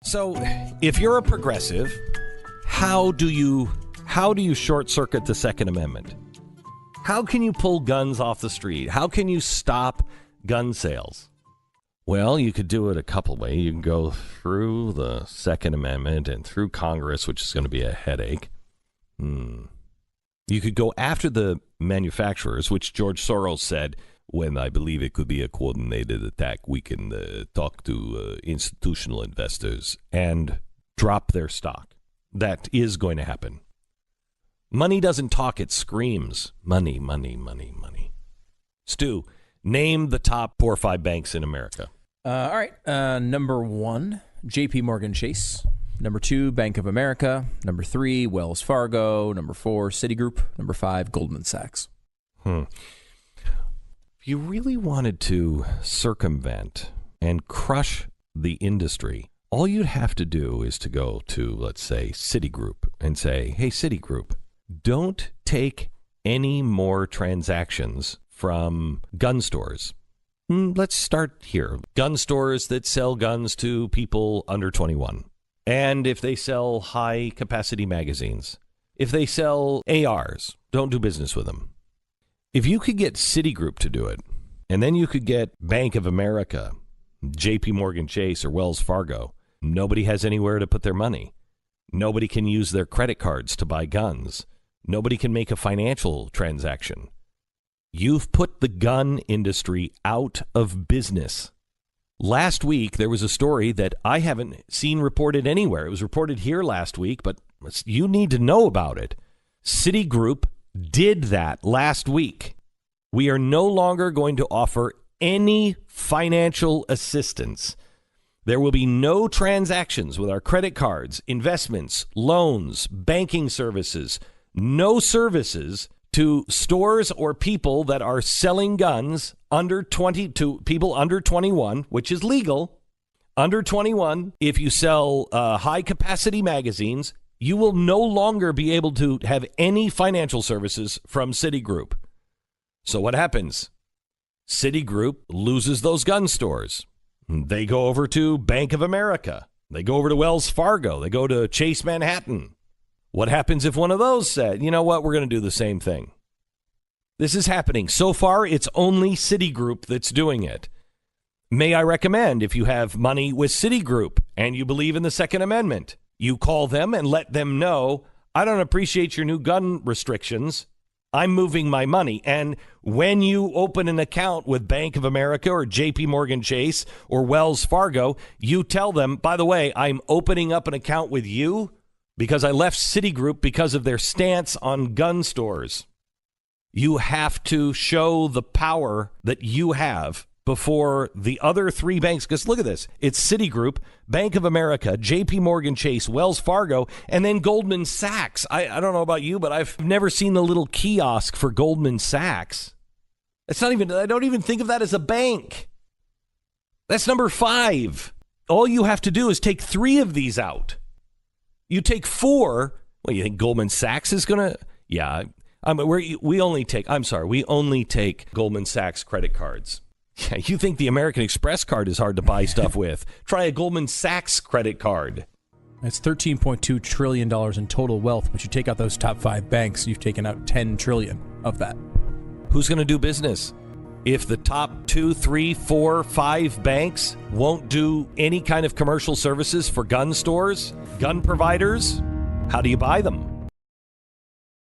So, if you're a progressive, how do you short circuit the Second Amendment? How can you pull guns off the street? How can you stop gun sales? Well, you could do it a couple ways. You can go through the Second Amendment and through Congress, which is going to be a headache. You could go after the manufacturers, which George Soros said, when I believe it could be a coordinated attack, we can talk to institutional investors and drop their stock. That is going to happen. Money doesn't talk, it screams. Money, money, money, money. Stu, name the top 4 or 5 banks in America. All right. Number 1, JP Morgan Chase. Number 2, Bank of America. Number 3, Wells Fargo. Number 4, Citigroup. Number 5, Goldman Sachs. If you really wanted to circumvent and crush the industry, all you'd have to do is to go to, let's say, Citigroup and say, hey, Citigroup, don't take any more transactions from gun stores. Let's start here. Gun stores that sell guns to people under 21. And if they sell high-capacity magazines, if they sell ARs, don't do business with them. If you could get Citigroup to do it, and then you could get Bank of America, JP Morgan Chase, or Wells Fargo, nobody has anywhere to put their money. Nobody can use their credit cards to buy guns. Nobody can make a financial transaction. You've put the gun industry out of business. Last week, there was a story that I haven't seen reported anywhere. It was reported here last week, but you need to know about it. Citigroup did that last week. We are no longer going to offer any financial assistance. There will be no transactions with our credit cards, investments, loans, banking services, no services to stores or people that are selling guns under 20 to people under 21, which is legal. Under 21, if you sell high capacity magazines, you will no longer be able to have any financial services from Citigroup. So what happens? Citigroup loses those gun stores. They go over to Bank of America. They go over to Wells Fargo. They go to Chase Manhattan. What happens if one of those said, you know what, we're going to do the same thing? This is happening. So far, it's only Citigroup that's doing it. May I recommend, if you have money with Citigroup and you believe in the Second Amendment, you call them and let them know, I don't appreciate your new gun restrictions. I'm moving my money. And when you open an account with Bank of America or JP Morgan Chase or Wells Fargo, you tell them, by the way, I'm opening up an account with you because I left Citigroup because of their stance on gun stores. You have to show the power that you have before the other 3 banks, because look at this. It's Citigroup, Bank of America, JP Morgan Chase, Wells Fargo, and then Goldman Sachs. I don't know about you, but I've never seen the little kiosk for Goldman Sachs. It's not even, I don't even think of that as a bank. That's number 5. All you have to do is take 3 of these out. You take 4. Well, you think Goldman Sachs is going to? Yeah. We only take Goldman Sachs credit cards. Yeah, you think the American Express card is hard to buy stuff with. Try a Goldman Sachs credit card. That's $13.2 trillion in total wealth, but you take out those top 5 banks, you've taken out $10 trillion of that. Who's going to do business? If the top 2, 3, 4, 5 banks won't do any kind of commercial services for gun stores, gun providers, how do you buy them?